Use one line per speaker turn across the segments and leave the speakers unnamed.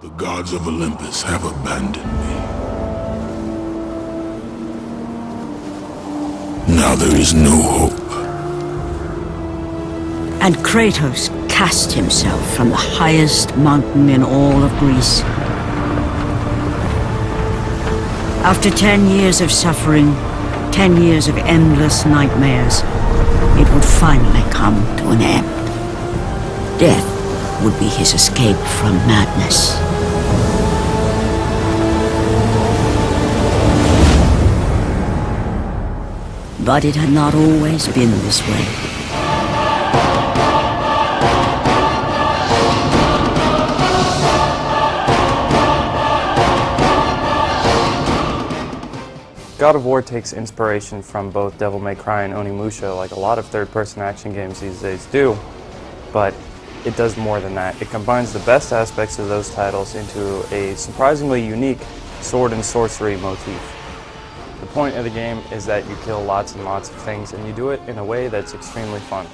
The gods of Olympus have abandoned me. Now there is no hope.
And Kratos cast himself from the highest mountain in all of Greece. After 10 years of suffering, 10 years of endless nightmares, it would finally come to an end. Death would be his escape from madness. But it had not always been this way.
God of War takes inspiration from both Devil May Cry and Onimusha, like a lot of third-person action games these days do, but it does more than that. It combines the best aspects of those titles into a surprisingly unique sword and sorcery motif. The point of the game is that you kill lots and lots of things, and you do it in a way that's extremely fun.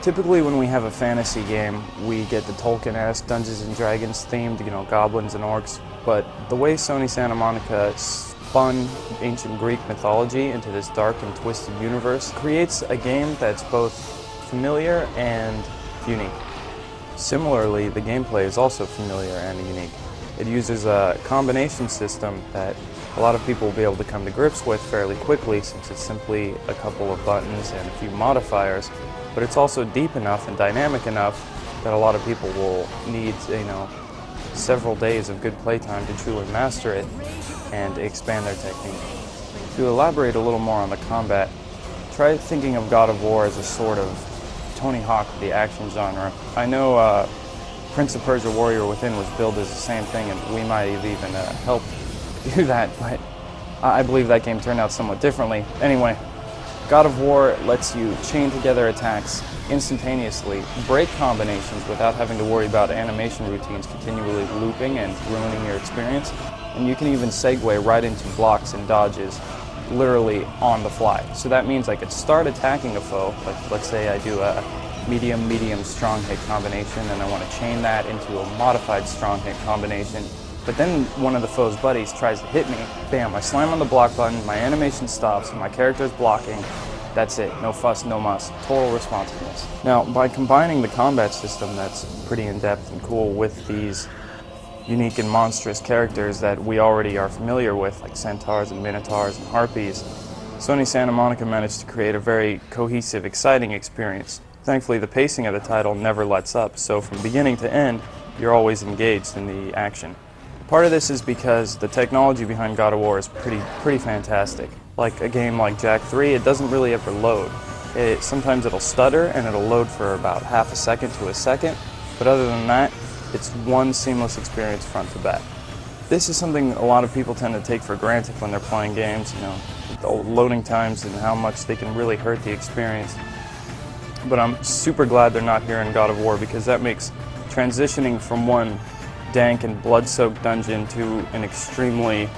Typically when we have a fantasy game, we get the Tolkien-esque Dungeons and Dragons themed, goblins and orcs, but the way Sony Santa Monica spun ancient Greek mythology into this dark and twisted universe creates a game that's both familiar and unique. Similarly, the gameplay is also familiar and unique. It uses a combination system that a lot of people will be able to come to grips with fairly quickly, since it's simply a couple of buttons and a few modifiers, but it's also deep enough and dynamic enough that a lot of people will need, several days of good playtime to truly master it and expand their technique. To elaborate a little more on the combat, try thinking of God of War as a sort of Tony Hawk of the action genre. I know Prince of Persia Warrior Within was billed as the same thing, and we might have even helped do that, but I believe that game turned out somewhat differently. Anyway, God of War lets you chain together attacks instantaneously, break combinations without having to worry about animation routines continually looping and ruining your experience, and you can even segue right into blocks and dodges literally on the fly. So that means I could start attacking a foe, like let's say I do a medium strong hit combination and I want to chain that into a modified strong hit combination. But then one of the foe's buddies tries to hit me, bam, I slam on the block button, my animation stops, my character's blocking, that's it, no fuss, no muss, total responsiveness. Now, by combining the combat system that's pretty in-depth and cool with these unique and monstrous characters that we already are familiar with, like centaurs and minotaurs and harpies, Sony Santa Monica managed to create a very cohesive, exciting experience. Thankfully, the pacing of the title never lets up, so from beginning to end, you're always engaged in the action. Part of this is because the technology behind God of War is pretty fantastic. Like a game like Jak 3, it doesn't really ever load. Sometimes it'll stutter and it'll load for about half a second to a second, but other than that, it's one seamless experience front to back. This is something a lot of people tend to take for granted when they're playing games, the loading times and how much they can really hurt the experience. But I'm super glad they're not here in God of War, because that makes transitioning from one dank and blood-soaked dungeon to an extremely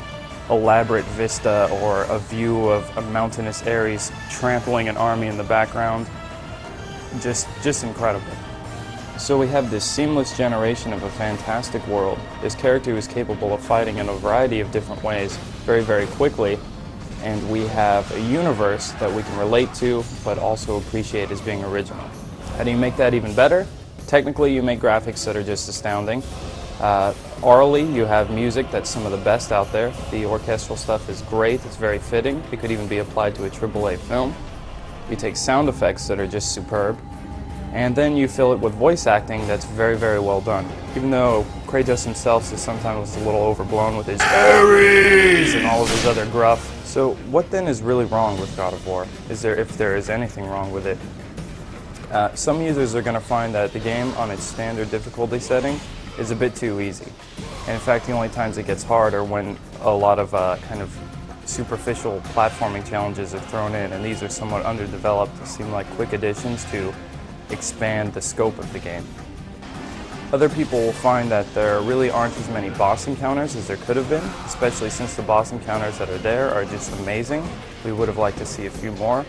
elaborate vista or a view of a mountainous Ares trampling an army in the background just incredible. So we have this seamless generation of a fantastic world, this character who is capable of fighting in a variety of different ways very quickly, and we have a universe that we can relate to but also appreciate as being original. How do you make that even better? Technically, you make graphics that are just astounding. Orally, you have music that's some of the best out there. The orchestral stuff is great, it's very fitting. It could even be applied to a AAA film. You take sound effects that are just superb, and then you fill it with voice acting that's very well done. Even though Kratos himself is sometimes a little overblown with his Ares and all of his other gruff. So what then is really wrong with God of War? If there is anything wrong with it? Some users are going to find that the game on its standard difficulty setting is a bit too easy. And in fact, the only times it gets hard are when a lot of kind of superficial platforming challenges are thrown in, and these are somewhat underdeveloped to seem like quick additions to expand the scope of the game. Other people will find that there really aren't as many boss encounters as there could have been, especially since the boss encounters that are there are just amazing. We would have liked to see a few more.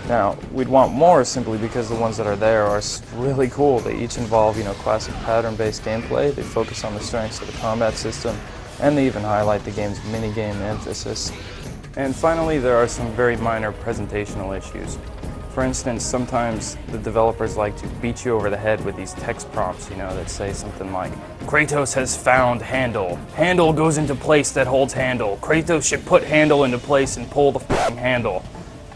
Now, we'd want more simply because the ones that are there are really cool. They each involve, classic pattern-based gameplay. They focus on the strengths of the combat system, and they even highlight the game's minigame emphasis. And finally, there are some very minor presentational issues. For instance, sometimes the developers like to beat you over the head with these text prompts, that say something like, Kratos has found handle. Handle goes into place that holds handle. Kratos should put handle into place and pull the f***ing handle.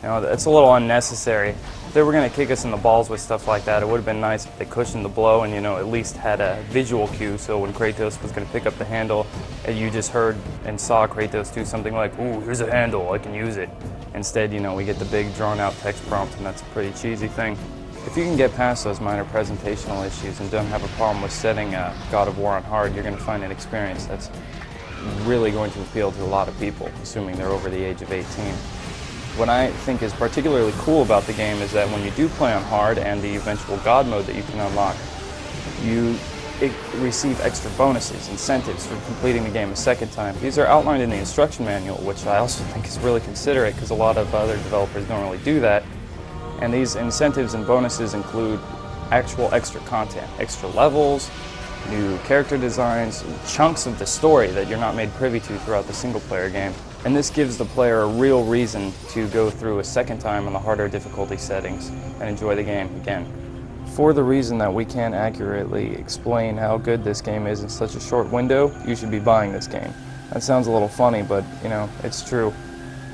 That's a little unnecessary. If they were going to kick us in the balls with stuff like that, it would have been nice if they cushioned the blow and, at least had a visual cue, so when Kratos was going to pick up the handle, you just heard and saw Kratos do something like, ooh, here's a handle, I can use it. Instead, we get the big drawn-out text prompt, and that's a pretty cheesy thing. If you can get past those minor presentational issues and don't have a problem with setting God of War on hard, you're going to find an experience that's really going to appeal to a lot of people, assuming they're over the age of 18. What I think is particularly cool about the game is that when you do play on hard and the eventual God mode that you can unlock, you receive extra bonuses, incentives for completing the game a second time. These are outlined in the instruction manual, which I also think is really considerate because a lot of other developers don't really do that. And these incentives and bonuses include actual extra content, extra levels, new character designs, chunks of the story that you're not made privy to throughout the single-player game. And this gives the player a real reason to go through a second time on the harder difficulty settings and enjoy the game again. For the reason that we can't accurately explain how good this game is in such a short window, you should be buying this game. That sounds a little funny, but it's true.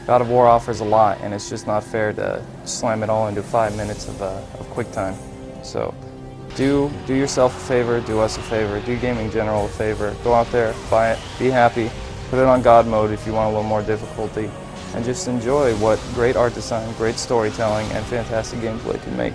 God of War offers a lot, and it's just not fair to slam it all into 5 minutes of quick time. So do yourself a favor, do us a favor, do Gaming General a favor. Go out there, buy it, be happy, put it on God mode if you want a little more difficulty, and just enjoy what great art design, great storytelling, and fantastic gameplay can make.